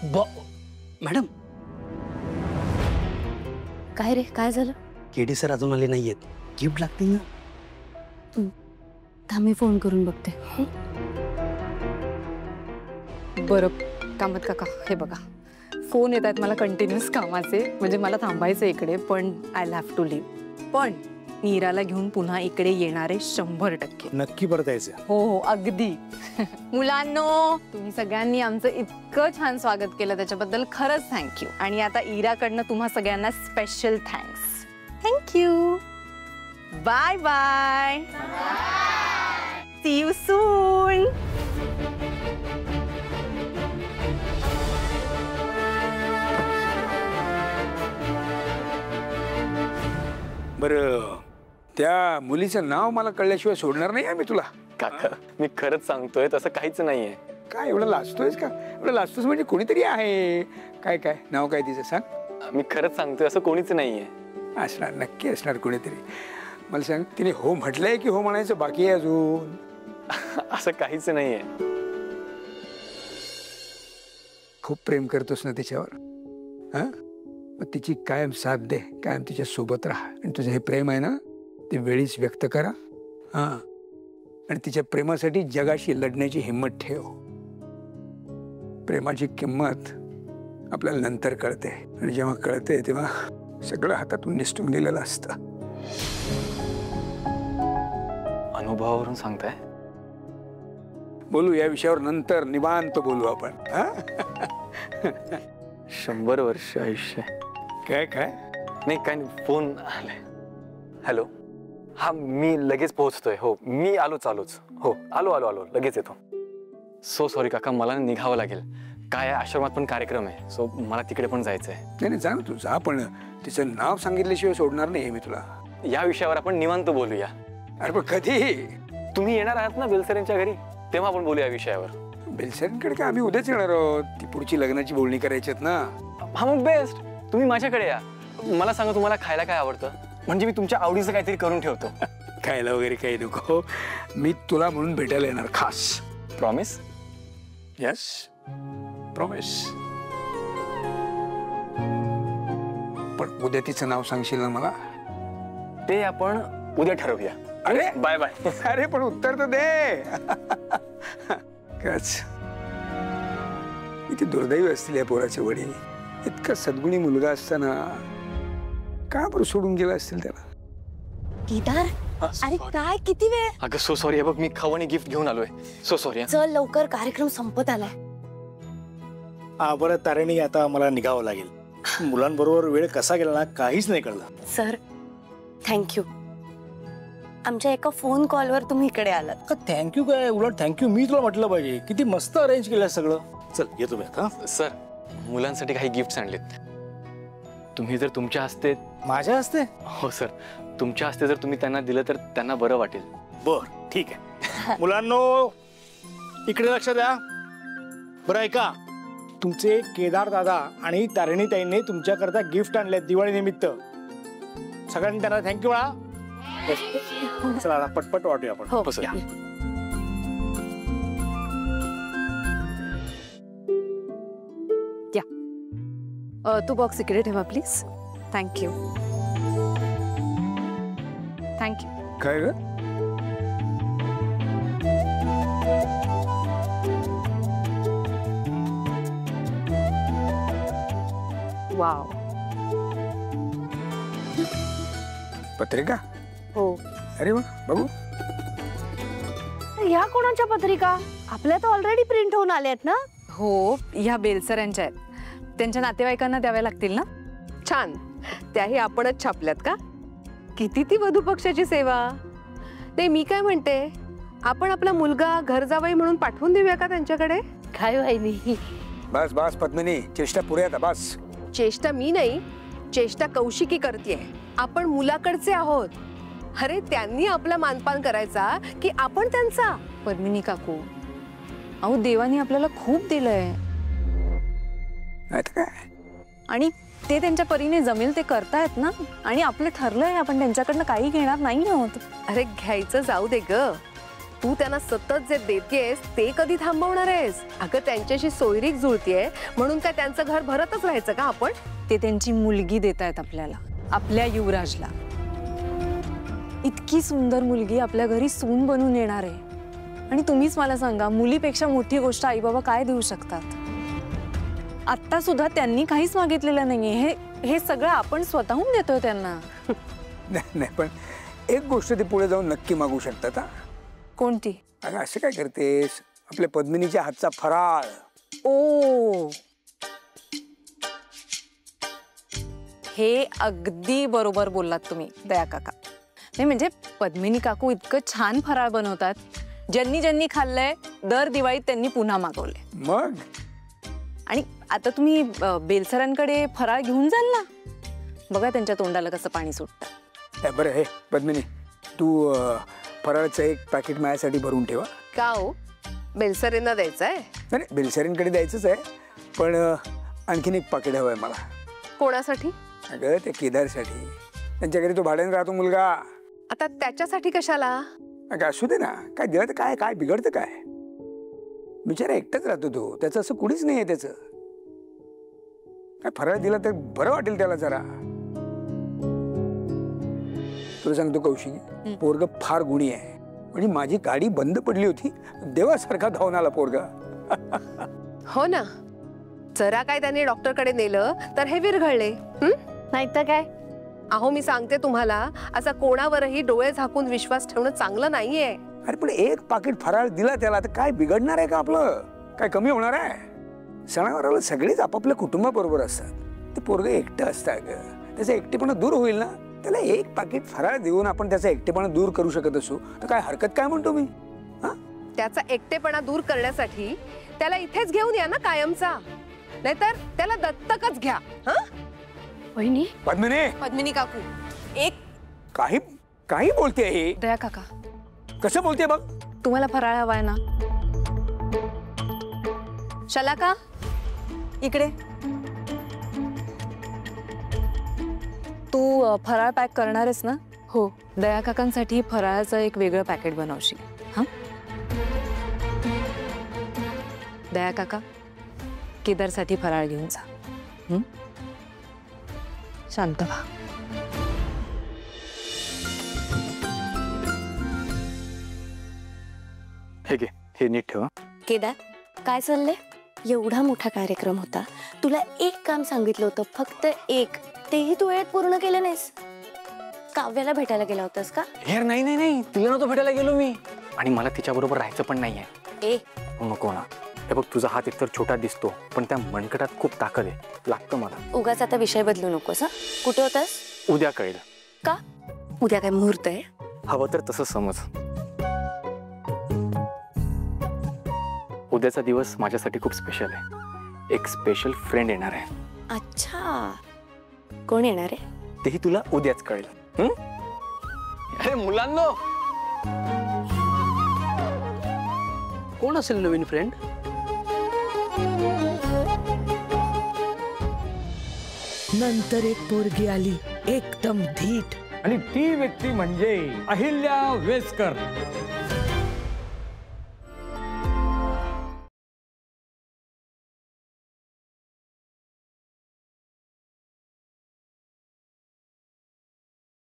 Madam काय रे, काय झालं? केडी सर अजून आले नाहीयेत, गिफ्ट लागतील ना. थांब मी फोन करून बघते. बरं कामत काका, हे बघा फोन येत आहेत मला कंटिन्यूस कामाचे, म्हणजे मला थांबायचं इकडे, पण आय हॅव टू लिव्ह. पण नीराला घेऊन पुन्हा इकडे येणारे 100%. नक्की परत यायचं? हो हो अगदी. मुलांनो, तुम्ही सगळ्यांनी आमचं इतकं छान स्वागत केलं त्याच्याबद्दल खरंच थँक्यू. आणि आता इराकडनं तुम्हा सगळ्यांना special thanks. Thank you. Bye bye. See you soon. बरं, त्या मुलीचं नाव मला कळल्याशिवाय सोडणार नाही मी तुला. काका मी खरंच सांगतोय तसं काहीच नाहीये. काय एवढं लाजतोयस का? एवढं लाजतोस म्हणजे कोणीतरी आहे. काय काय नाव काय तिचं सांग. मी खरंच सांगतोय असं कोणीच नाहीये. असणार, नक्की असणार कोणीतरी. मला सांग, तिने हो म्हटलंय की हो म्हणायचं बाकी आहे अजून? असं काहीच नाहीये. खूप प्रेम करतोस ना तिच्यावर? हा, मग तिची कायम साथ दे, कायम तिच्या सोबत राहा. आणि तुझं हे प्रेम आहे ना, ते वेळीच व्यक्त करा. हा, आणि तिच्या प्रेमासाठी जगाशी लढण्याची हिंमत ठेव. प्रेमाची किंमत आपल्याला नंतर कळते, आणि जेव्हा कळते तेव्हा सगळं हातातून निसटून गेलेलं असतं. अनुभवावरून सांगताय? बोलू या विषयावर नंतर, निवांत बोलू आपण. 100 वर्ष आयुष्य. काय काय नाही, काय नाही, फोन आलाय. हॅलो, हा मी लगेच पोहोचतोय. हो मी आलोच. हो आलो लगेच येतो. सो सॉरी काका, मला निघावं लागेल. काय आश्रमात पण कार्यक्रम आहे, सो मला तिकडे पण जायचंय. नाही जा ना तू, जा, पण तिचं नाव सांगितल्याशिवाय सोडणार नाही मी तुला. या विषयावर आपण निवांत बोलूया. अरे पण कधी? तुम्ही येणार आहात ना बेलसरेंच्या घरी, तेव्हा आपण बोलूया या विषयावर. बेलसरेंकडे काय आम्ही उद्याच येणार आहोत. ती पुढची लग्नाची बोलणी करायची आहेत ना. हा मग बेस्ट, तुम्ही माझ्याकडे या. मला सांगा तुम्हाला खायला काय आवडतं, म्हणजे मी तुमच्या आवडीचं काहीतरी करून ठेवतो. खायला वगैरे काही नको, मी तुला म्हणून भेटायला येणार खास. प्रॉमिस? Yes promise. पण उद्या तिचं नाव सांगशील ना मला? ते आपण उद्या ठरवूया. अरे बाय बाय. अरे पण उत्तर तर दे. कच किती दुर्दैवी असतील या पोराचे वडील. इतका सद्गुणी मुलगा असताना का बरं सोडून गेला असतील त्याला? केदार, अरे काय, किती वेळ? अगं सो सॉरी. बघ मी खवानी गिफ्ट घेऊन आलोय. So sorry. चल लवकर, कार्यक्रम संपत आलाय. बरं तारिणी, आता मला निघावं लागेल. मुलांबरोबर वेळ कसा गेला ना काहीच नाही कळलं. सर थँक्यू, आमच्या एका फोन कॉलवर तुम्ही इकडे आलात. थँक्यू काय, उलट थँक्यू मी तुला म्हटलं पाहिजे. किती मस्त अरेंज केलं सगळं. चल येतो मी आता. सर मुलांसाठी काही गिफ्ट्स आणलेत. तुम्ही जर तुमच्या हस्ते. माझ्या हस्ते? हो सर, तुमच्या हस्ते जर तुम्ही त्यांना दिलं तर त्यांना बरं वाटेल. बर ठीक आहे. मुलांनो इकडे लक्ष द्या. बरं ऐका, तुमचे केदार दादा आणि तारिणी ताईंनी तुमच्याकरता गिफ्ट आणले दिवाळी निमित्त. सगळ्यांनी त्यांना थँक्यू म्हणा. चला आता पटपट वाटूया आपण. हो सर. तू बॉक्स इकडे ठेवा प्लीज. थँक्यू. थँक्यू. काय ग? वाव. पत्रिका? हो. अरे वा, बघू. ह्या कोणाच्या पत्रिका? आपल्या तर ऑलरेडी प्रिंट होऊन आल्या आहेत ना? हो, ह्या बेलसरांच्या आहेत. त्यांच्या नातेवाईकांना द्याव्या लागतील ना. छान, त्याही आपणच छापल्यात का? किती ती वधू पक्षाची सेवा. ते मी काय म्हणते, आपण आपला मुलगा घर जावई म्हणून पाठवून देऊया का त्यांच्याकडे? काय व्हायनी? बस बस पद्मिनी, चेष्टा पुऱ्या आता बस. चेष्टा मी नाही, चेष्टा कौशिकी करतेय. आपण मुलाकडचे आहोत. अरे त्यांनी आपला मानपान करायचा की आपण त्यांचा? पद्मिनी काकू, अहो देवानी आपल्याला खूप दिलंय. आणि ते त्यांच्या परीने जमेल ते करतायत ना. आणि आपलं ठरलंय, आपण त्यांच्याकडनं काही घेणार नाही आहोत. अरे घ्यायचं जाऊ दे ग, तू त्यांना सतत जे देतेस ते कधी थांबवणार आहेस? अगं त्यांच्याशी सोयरीक जुळतीये म्हणून काय त्यांचं घर भरतच राहायचं का आपण? ते त्यांची मुलगी देत आहेत आपल्याला, आपल्या युवराजला. इतकी सुंदर मुलगी आपल्या घरी सून बनून येणार आहे. आणि तुम्हीच मला सांगा, मुलीपेक्षा मोठी गोष्ट आई बाबा काय देऊ शकतात? आता सुद्धा त्यांनी काहीच मागितलेलं नाहीये. हे सगळं आपण स्वतःहून देतोय त्यांना. नाही, पण एक गोष्ट ते पुढे जाऊन नक्की मागू शकतात. हा, कोणती? अगं असं काय करतेस? आपल्या पद्मिनीच्या हातचा फराळ. ओ, हे अगदी बरोबर बोललात तुम्ही दया काका. नाही म्हणजे पद्मिनी काकू इतकं छान फराळ बनवतात, ज्यांनी ज्यांनी खाल्लंय दर दिवाळीत त्यांनी पुन्हा मागवले. मग आणि आता तुम्ही बेलसरांकडे फराळ घेऊन जाल ना, बघा त्यांच्या तोंडाला कसं पाणी सुटतं. बरं, हे पद्मिनी, तू फराळचं एक पॅकेट माझ्यासाठी भरून ठेवा. का हो, बेलसरेंना द्यायचंय? नाही, बेलसरींकडे द्यायचंच आहे, पण आणखीन एक पाकिट हवं आहे मला. कोणासाठी? अगं त्या केदारसाठी. त्यांच्या घरी तो भाड्याने राहतो मुलगा. आता त्याच्यासाठी कशाला? अगं असू दे ना, काय दिलं तर काय, काय बिघडतं काय? बिचारा एकटाच राहतो तो, त्याचं असं कुणीच नाही आहे. त्याचं काय फराळ दिला तर बरं वाटेल त्याला जरा. तुला सांगतो कौशिकी, पोरग फार गुणी आहे. म्हणजे माझी गाडी बंद पडली होती, देवासारखा धावून आला पोरगा. हो ना, जरा काय त्याने डॉक्टरकडे नेलं तर हे विरघळले. नाही तर काय. अहो मी सांगते तुम्हाला, असा कोणावरही डोळे झाकून विश्वास ठेवणं चांगलं नाहीये. अरे पण एक पाकिट फराळ दिला त्याला तर काय बिघडणार आहे का? आपलं काय कमी होणार आहे? सणावाराला सगळेच आपापल्या कुटुंबाबरोबर असतात. ते पोरग एकटं असतं ग, त्याचा एकटेपणा दूर होईल ना. त्याला एक पाकिट फराळ देऊन आपण त्याचा एकटेपणा दूर करू शकत असू तर काय हरकत काय म्हणतो मी. त्याचा एकटेपणा दूर करण्यासाठी त्याला इथेच घेऊन या ना कायमचा, नाहीतर त्याला दत्तकच घ्या. वहिनी, पद्मिनी काकू, एक काही काही बोलते हे. दया काका, कसं बोलते बघ. तुम्हाला फराळ हवाय ना? शलाका, इकडे. तू फराळ पॅक करणार आहेस ना? हो. दया काकांसाठी फराळाचं एक वेगळं पॅकेट बनवशील. हा, दया काका, केदारसाठी फराळ घेऊन जा. शांत व्हा. हे घे, हे नीट ठेवा. केदार, काय चाललंय? एवढा मोठा कार्यक्रम होता, तुला एक काम सांगितलं होतं, फक्त एक, तेही तू वेळेत पूर्ण केलं नाहीस. काव्याला भेटायला गेला होतास का? यार नाही नाही नाही, तिला नव्हतं भेटायला गेलो मी. आणि मला तिच्याबरोबर राहायचं पण नाहीये. ए नको ना. हे बघ, तुझा हात एकतर छोटा दिसतो, पण त्या मनकटात खूप ताकद आहे. लागतं मला. उगाच आता विषय बदलू नकोस. हा, कुठे होतास? उद्या कळेल. का? उद्या काय मुहूर्त आहे? हवं तर तसं समज. उद्याचा दिवस माझ्यासाठी खूप स्पेशल आहे. एक स्पेशल फ्रेंड येणार आहे. अच्छा, कोण येणार आहे? तेही तुला उद्याच कळेल. अरे मुलांनो, कोण असेल नवीन फ्रेंड? नंतर एक पोरगी आली, एकदम धीट. आणि ती व्यक्ती म्हणजे अहिल्या वेसकर.